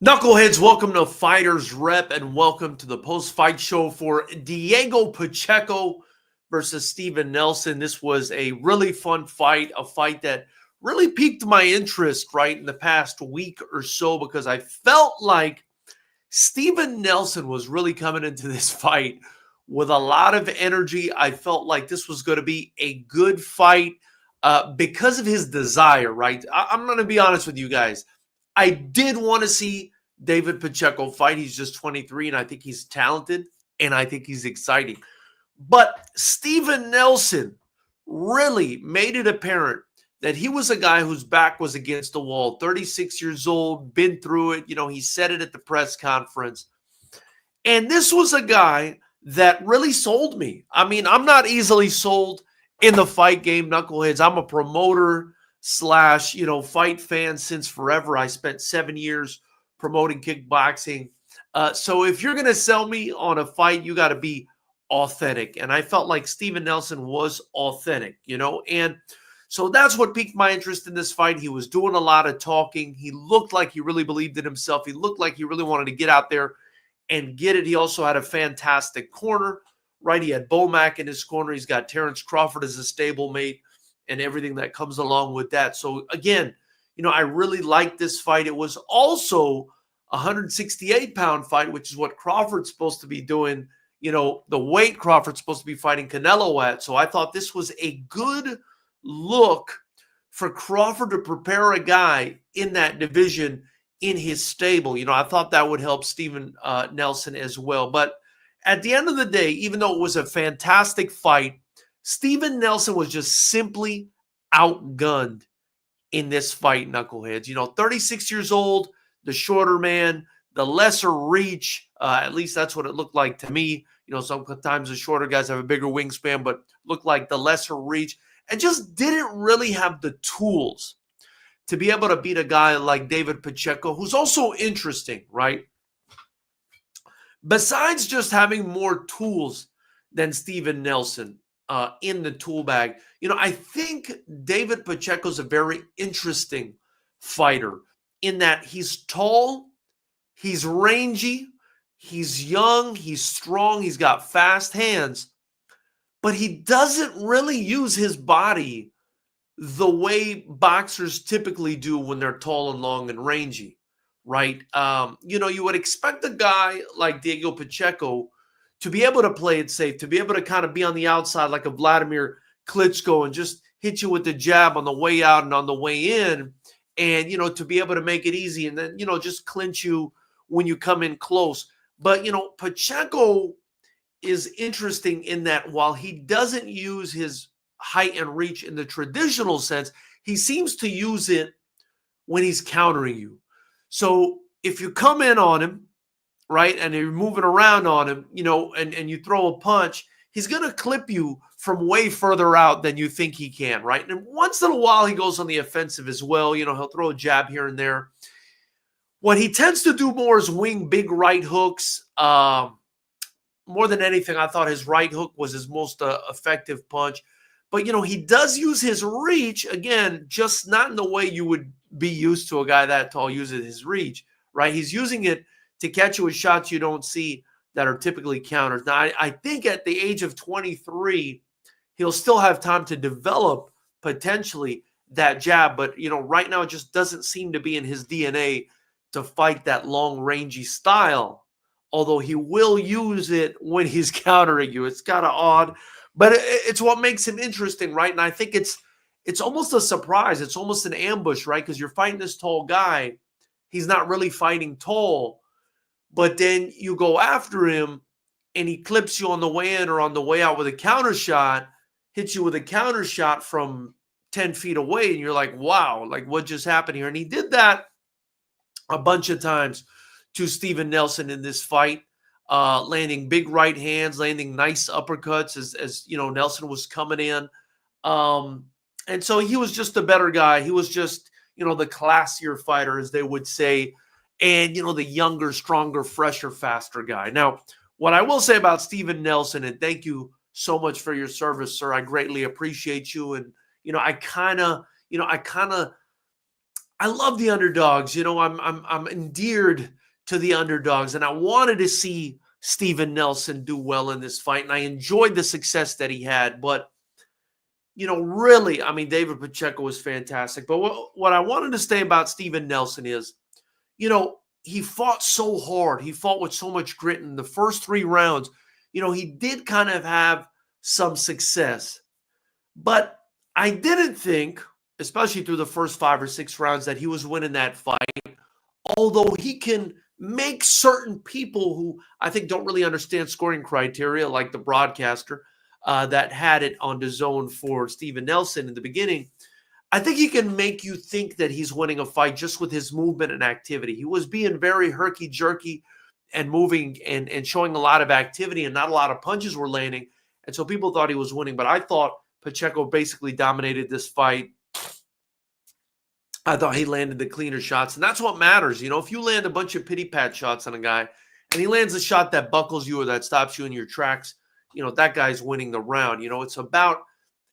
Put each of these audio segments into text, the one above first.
Knuckleheads, welcome to Fighters Rep and welcome to the post-fight show for Diego Pacheco versus Steven Nelson. This was a really fun fight, a fight that really piqued my interest right in the past week or so because I felt like Steven Nelson was really coming into this fight with a lot of energy. I felt like this was going to be a good fight because of his desire, right? I'm going to be honest with you guys. I did want to see David Pacheco fight. He's just 23, and I think he's talented, and I think he's exciting. But Steven Nelson really made it apparent that he was a guy whose back was against the wall, 36 years old, been through it. You know, he said it at the press conference. And this was a guy that really sold me. I mean, I'm not easily sold in the fight game, Knuckleheads. I'm a promoter slash, fight fan since forever. I spent 7 years promoting kickboxing. So if you're going to sell me on a fight, you got to be authentic. And I felt like Steven Nelson was authentic, and so that's what piqued my interest in this fight. He was doing a lot of talking. He looked like he really believed in himself. He looked like he really wanted to get out there and get it. He also had a fantastic corner, right? He had Bomac in his corner. He's got Terrence Crawford as a stablemate and everything that comes along with that. So again, I really liked this fight. It was also a 168-pound fight, which is what Crawford's supposed to be doing, the weight Crawford's supposed to be fighting Canelo at. So I thought this was a good look for Crawford to prepare a guy in that division in his stable. I thought that would help Steven Nelson as well. But at the end of the day, even though it was a fantastic fight, Steven Nelson was just simply outgunned in this fight, Knuckleheads. 36 years old, the shorter man, the lesser reach, at least that's what it looked like to me. Sometimes the shorter guys have a bigger wingspan, but looked like the lesser reach and just didn't really have the tools to be able to beat a guy like David Pacheco, who's also interesting, right? Besides just having more tools than Steven Nelson in the tool bag, I think David Pacheco's a very interesting fighter in that he's tall, he's rangy, he's young, he's strong, he's got fast hands, but he doesn't really use his body the way boxers typically do when they're tall and long and rangy, right? You would expect a guy like Diego Pacheco to be able to play it safe, to be able to kind of be on the outside like a Vladimir Klitschko and just hit you with the jab on the way out and on the way in, and, to be able to make it easy and then, just clinch you when you come in close. But, Pacheco is interesting in that while he doesn't use his height and reach in the traditional sense, he seems to use it when he's countering you. So if you come in on him, right, and you're moving around on him, and you throw a punch, he's going to clip you from way further out than you think he can, right? And once in a while, he goes on the offensive as well. He'll throw a jab here and there. What he tends to do more is wing big right hooks. More than anything, I thought his right hook was his most effective punch. But, he does use his reach, again, just not in the way you would be used to a guy that tall using his reach, right? He's using it to catch you with shots you don't see that are typically counters. Now, I think at the age of 23, he'll still have time to develop potentially that jab. But, right now it just doesn't seem to be in his DNA to fight that long, rangy style, although he will use it when he's countering you. It's kind of odd, but it's what makes him interesting, right? And I think it's almost a surprise. It's almost an ambush, right? Because you're fighting this tall guy. He's not really fighting tall, but then you go after him and he clips you on the way in or on the way out with a counter shot, hits you with a counter shot from 10 feet away. And you're like, wow, like what just happened here? And he did that a bunch of times to Steven Nelson in this fight, landing big right hands, landing nice uppercuts as Nelson was coming in. And so he was just a better guy. He was just, the classier fighter, as they would say, and, the younger, stronger, fresher, faster guy. Now, what I will say about Steven Nelson, and thank you so much for your service, sir. I greatly appreciate you. And, I kind of I love the underdogs. I'm endeared to the underdogs, and I wanted to see Steven Nelson do well in this fight, and I enjoyed the success that he had. But really, I mean, David Pacheco was fantastic. But what I wanted to say about Steven Nelson is, he fought so hard. He fought with so much grit in the first 3 rounds. He did kind of have some success, but I didn't think, especially through the first 5 or 6 rounds, that he was winning that fight. Although he can make certain people who I think don't really understand scoring criteria, like the broadcaster that had it on the zone for Steven Nelson in the beginning, I think he can make you think that he's winning a fight just with his movement and activity. He was being very herky-jerky and moving and showing a lot of activity, and not a lot of punches were landing. And so people thought he was winning, but I thought Pacheco basically dominated this fight. I thought he landed the cleaner shots, and that's what matters. If you land a bunch of pity-pat shots on a guy and he lands a shot that buckles you or that stops you in your tracks, that guy's winning the round. It's about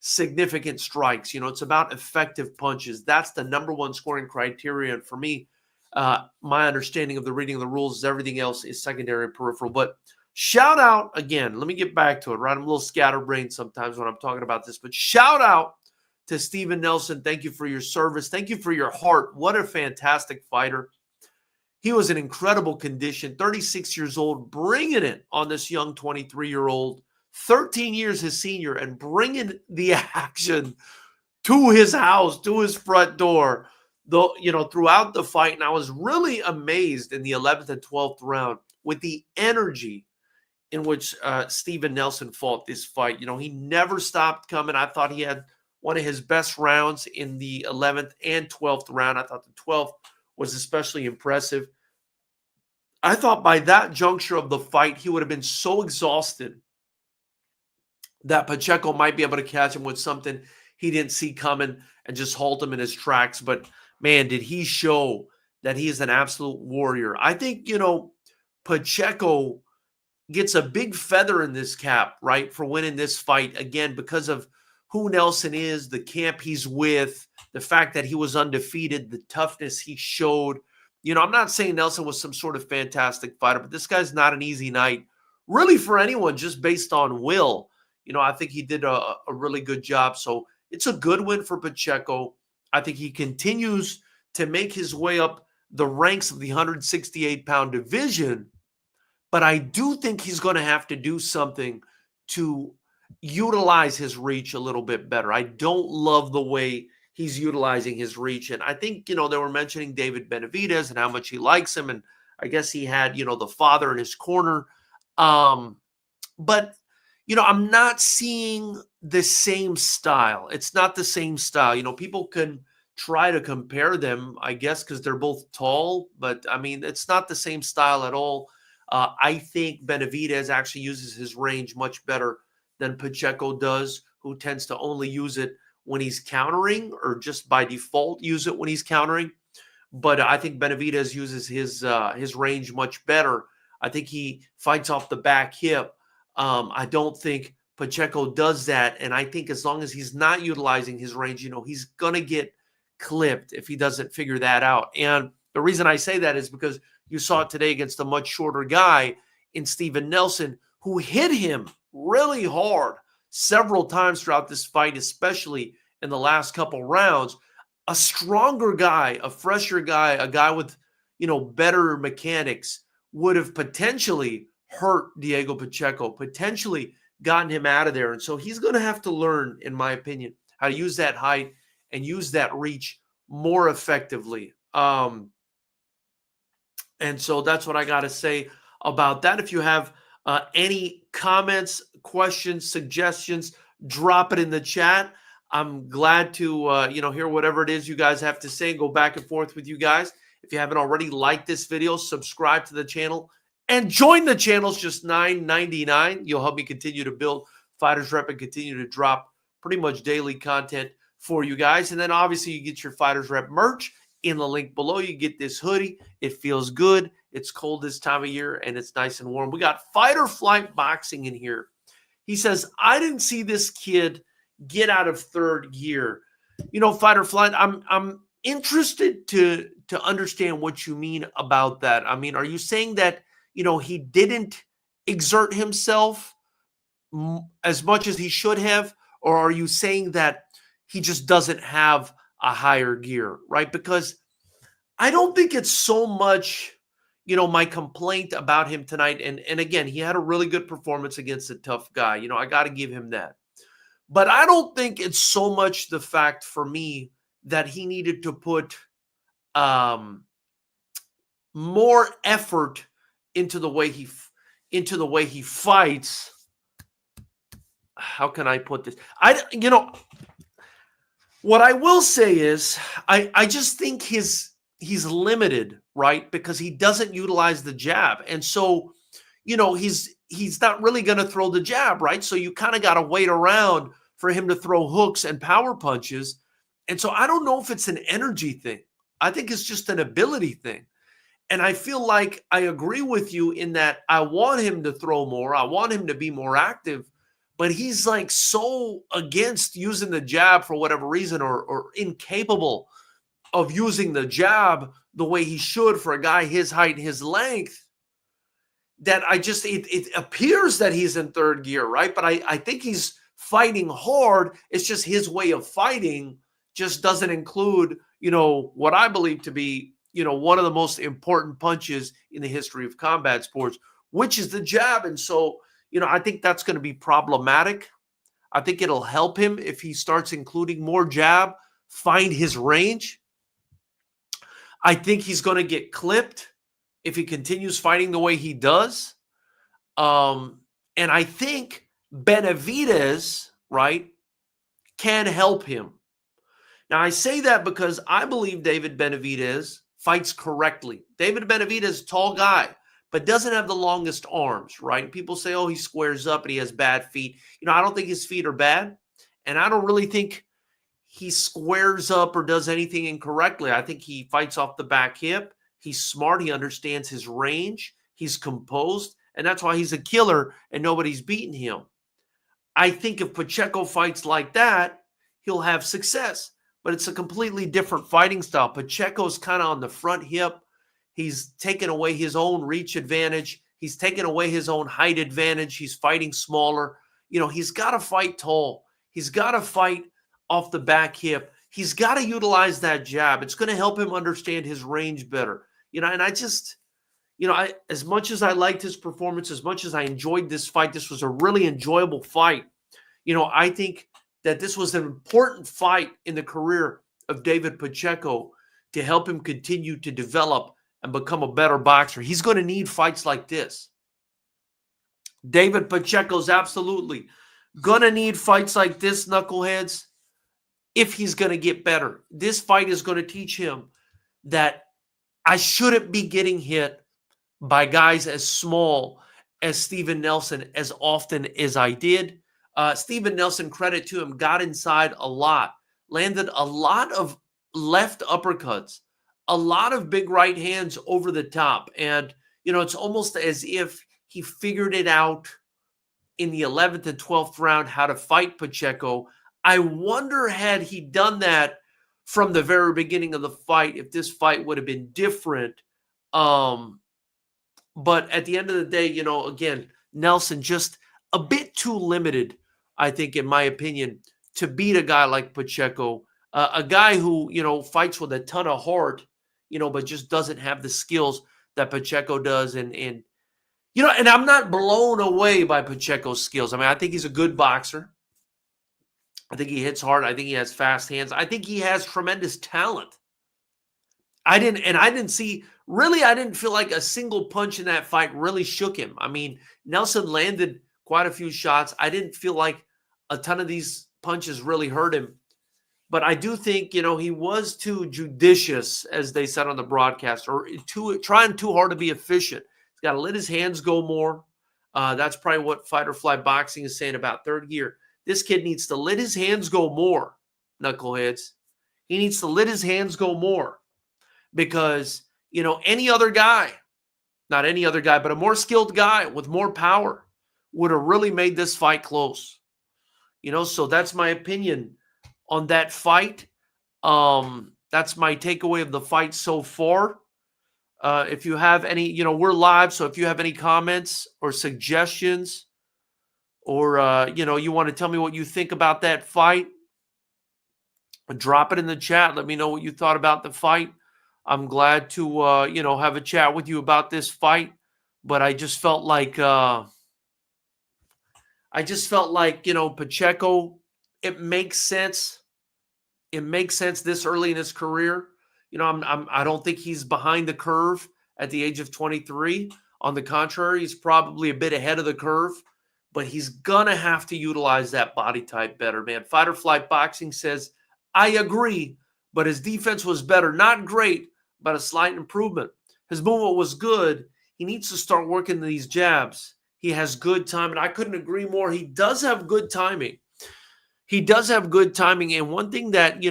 significant strikes. It's about effective punches. That's the number one scoring criterion for me. My understanding of the reading of the rules is everything else is secondary and peripheral. But shout out again, let me get back to it, right? I'm a little scatterbrained sometimes when I'm talking about this, but shout out to Steven Nelson. Thank you for your service. Thank you for your heart. What a fantastic fighter. He was in incredible condition, 36 years old, bringing it on this young 23-year-old, 13 years his senior, and bringing the action to his house, to his front door, throughout the fight. And I was really amazed in the 11th and 12th round with the energy in which Steven Nelson fought this fight. He never stopped coming. I thought he had one of his best rounds in the 11th and 12th round. I thought the 12th was especially impressive. I thought by that juncture of the fight, he would have been so exhausted that Pacheco might be able to catch him with something he didn't see coming and just halt him in his tracks. But, man, did he show that he is an absolute warrior. I think, Pacheco gets a big feather in this cap, right, for winning this fight, again, because of who Nelson is, the camp he's with, the fact that he was undefeated, the toughness he showed. I'm not saying Nelson was some sort of fantastic fighter, but this guy's not an easy night, really, for anyone, just based on will. I think he did a really good job. So it's a good win for Pacheco. I think he continues to make his way up the ranks of the 168-pound division, but I do think he's going to have to do something to utilize his reach a little bit better. I don't love the way he's utilizing his reach. And I think, they were mentioning David Benavidez and how much he likes him. And I guess he had, the father in his corner. But, I'm not seeing the same style. It's not the same style. People can try to compare them, I guess, because they're both tall. But, I mean, it's not the same style at all. I think Benavidez actually uses his range much better than Pacheco does, who tends to only use it when he's countering or just by default use it when he's countering. But I think Benavidez uses his range much better. I think he fights off the back hip. I don't think Pacheco does that. And I think as long as he's not utilizing his range, he's going to get clipped if he doesn't figure that out. And the reason I say that is because you saw it today against a much shorter guy in Steven Nelson, who hit him really hard several times throughout this fight, especially in the last couple rounds. A stronger guy, a fresher guy, a guy with, better mechanics would have potentially hurt Diego Pacheco, potentially gotten him out of there. And so he's going to have to learn, in my opinion, how to use that height and use that reach more effectively. And so that's what I got to say about that. If you have any comments, questions, suggestions, drop it in the chat. I'm glad to, hear whatever it is you guys have to say, go back and forth with you guys. If you haven't already, like this video, subscribe to the channel, and join the channel. It's just $9.99. You'll help me continue to build Fighters Rep and continue to drop pretty much daily content for you guys. And then obviously you get your Fighters Rep merch in the link below. You get this hoodie. It feels good. It's cold this time of year, and it's nice and warm. We got Fight or Flight Boxing in here. He says, I didn't see this kid get out of third gear. Fight or Flight, I'm interested to understand what you mean about that. I mean, are you saying that, he didn't exert himself as much as he should have? Or are you saying that he just doesn't have a higher gear, right? Because I don't think it's so much, my complaint about him tonight. And again, he had a really good performance against a tough guy. I got to give him that. But I don't think it's so much the fact for me that he needed to put more effort into the way he fights. How can I put this? What I will say is I just think he's limited, right? Because he doesn't utilize the jab. And so, he's not really going to throw the jab, right? So you kind of got to wait around for him to throw hooks and power punches. And so I don't know if it's an energy thing. I think it's just an ability thing. And I feel like I agree with you in that I want him to throw more. I want him to be more active. But he's like so against using the jab for whatever reason, or incapable of using the jab the way he should for a guy his height and his length, that it appears that he's in third gear, right? But I think he's fighting hard. It's just his way of fighting just doesn't include, what I believe to be, one of the most important punches in the history of combat sports, which is the jab. And so, I think that's going to be problematic. I think it'll help him if he starts including more jab, find his range. I think he's going to get clipped if he continues fighting the way he does. And I think Benavidez, right, can help him. Now, I say that because I believe David Benavidez fights correctly. David Benavidez, tall guy, but doesn't have the longest arms, right? People say, oh, he squares up and he has bad feet. I don't think his feet are bad. And I don't really think he squares up or does anything incorrectly. I think he fights off the back hip. He's smart. He understands his range. He's composed. And that's why he's a killer and nobody's beaten him. I think if Pacheco fights like that, he'll have success. But it's a completely different fighting style. Pacheco's kind of on the front hip. He's taken away his own reach advantage. He's taken away his own height advantage. He's fighting smaller. He's got to fight tall. He's got to fight off the back hip. He's got to utilize that jab. It's going to help him understand his range better. And I just, as much as I liked his performance, as much as I enjoyed this fight, this was a really enjoyable fight. I think that this was an important fight in the career of David Pacheco to help him continue to develop and become a better boxer. He's going to need fights like this. David Pacheco's absolutely going to need fights like this, knuckleheads, if he's going to get better. This fight is going to teach him that I shouldn't be getting hit by guys as small as Steven Nelson as often as I did. Steven Nelson, credit to him, got inside a lot, landed a lot of left uppercuts, a lot of big right hands over the top. And, it's almost as if he figured it out in the 11th and 12th round how to fight Pacheco. I wonder, had he done that from the very beginning of the fight, if this fight would have been different. But at the end of the day, again, Nelson just a bit too limited, I think, in my opinion, to beat a guy like Pacheco, a guy who, fights with a ton of heart, but just doesn't have the skills that Pacheco does. And I'm not blown away by Pacheco's skills. I mean, I think he's a good boxer. I think he hits hard. I think he has fast hands. I think he has tremendous talent. I didn't feel like a single punch in that fight really shook him. I mean, Nelson landed quite a few shots. I didn't feel like a ton of these punches really hurt him. But I do think, he was too judicious, as they said on the broadcast, or trying too hard to be efficient. He's got to let his hands go more. That's probably what Fight or Flight Boxing is saying about third gear. This kid needs to let his hands go more, knuckleheads. He needs to let his hands go more because, any other guy, not any other guy, but a more skilled guy with more power would have really made this fight close. So that's my opinion on that fight. That's my takeaway of the fight so far. If you have any, we're live, so if you have any comments or suggestions, or you want to tell me what you think about that fight, drop it in the chat. Let me know what you thought about the fight. I'm glad to have a chat with you about this fight, but I just felt like Pacheco, it makes sense. It makes sense this early in his career. I don't think he's behind the curve at the age of 23. On the contrary, he's probably a bit ahead of the curve, but he's gonna have to utilize that body type better, man. Fight or Flight Boxing says, I agree, but his defense was better. Not great, but a slight improvement. His movement was good. He needs to start working these jabs. He has good timing. I couldn't agree more. He does have good timing. He does have good timing. And one thing that,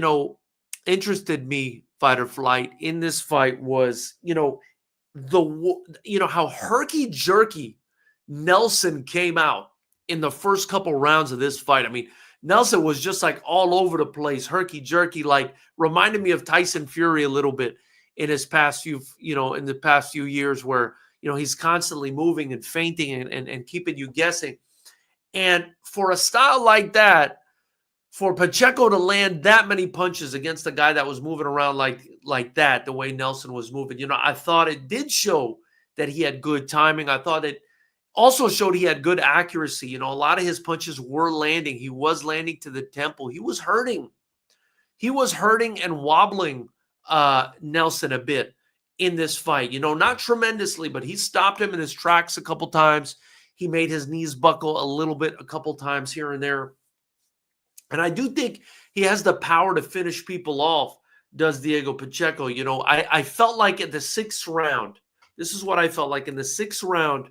interested me, Fight or Flight, in this fight was, how herky-jerky Nelson came out in the first couple rounds of this fight. I mean, Nelson was just like all over the place, herky-jerky, like reminded me of Tyson Fury a little bit in his past few, in the past few years, where, he's constantly moving and feinting and keeping you guessing. And for a style like that, for Pacheco to land that many punches against a guy that was moving around like that, the way Nelson was moving, I thought it did show that he had good timing. I thought it also showed he had good accuracy. A lot of his punches were landing. He was landing to the temple. He was hurting. He was hurting and wobbling Nelson a bit in this fight. Not tremendously, but he stopped him in his tracks a couple times. He made his knees buckle a little bit a couple times here and there. And I do think he has the power to finish people off, does Diego Pacheco. I felt like in the 6th round, this is what I felt like in the 6th round.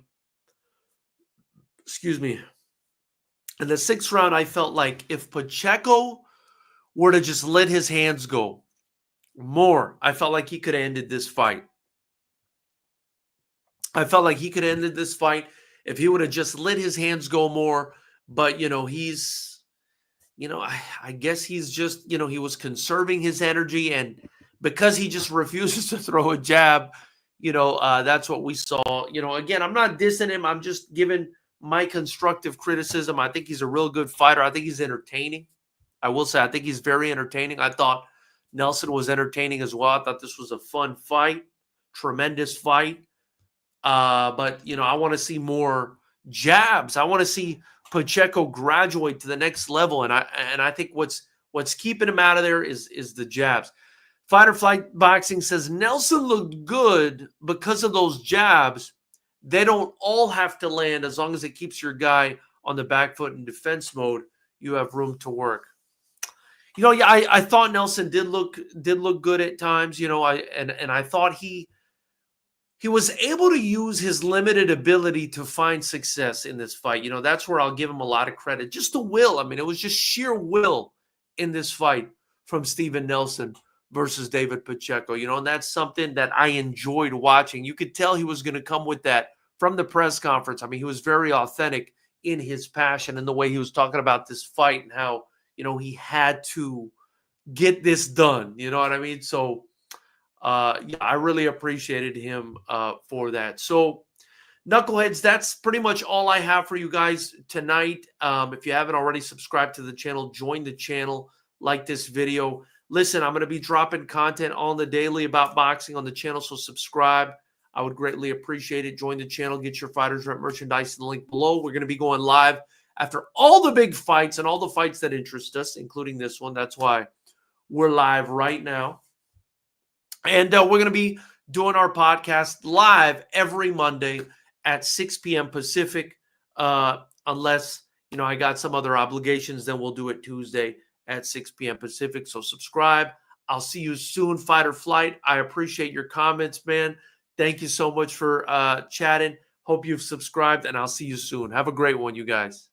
Excuse me. In the 6th round, I felt like if Pacheco were to just let his hands go more, I felt like he could have ended this fight. I felt like he could have ended this fight if he would have just let his hands go more. But, he's... I guess he's just, he was conserving his energy, and because he just refuses to throw a jab, that's what we saw. Again, I'm not dissing him. I'm just giving my constructive criticism. I think he's a real good fighter. I think he's entertaining. I will say, I think he's very entertaining. I thought Nelson was entertaining as well. I thought this was a fun fight, tremendous fight. But, I want to see more jabs. I want to see Pacheco graduate to the next level, and I think what's keeping him out of there is the jabs. Fight or Flight Boxing says Nelson looked good because of those jabs. They don't all have to land. As long as it keeps your guy on the back foot in defense mode, you have room to work. Yeah, I thought Nelson did look good at times. I thought he was able to use his limited ability to find success in this fight. That's where I'll give him a lot of credit. Just the will. I mean, it was just sheer will in this fight from Steven Nelson versus David Pacheco. And that's something that I enjoyed watching. You could tell he was going to come with that from the press conference. I mean, he was very authentic in his passion and the way he was talking about this fight and how, he had to get this done. You know what I mean? So, yeah, I really appreciated him for that. So, Knuckleheads, that's pretty much all I have for you guys tonight. If you haven't already subscribed to the channel, join the channel, like this video. Listen, I'm going to be dropping content on the daily about boxing on the channel, so subscribe. I would greatly appreciate it. Join the channel, get your Fighters Rep merchandise in the link below. We're going to be going live after all the big fights and all the fights that interest us, including this one. That's why we're live right now. And we're going to be doing our podcast live every Monday at 6 p.m. Pacific. Unless, I got some other obligations, then we'll do it Tuesday at 6 p.m. Pacific. So subscribe. I'll see you soon, Fight or Flight. I appreciate your comments, man. Thank you so much for chatting. Hope you've subscribed, and I'll see you soon. Have a great one, you guys.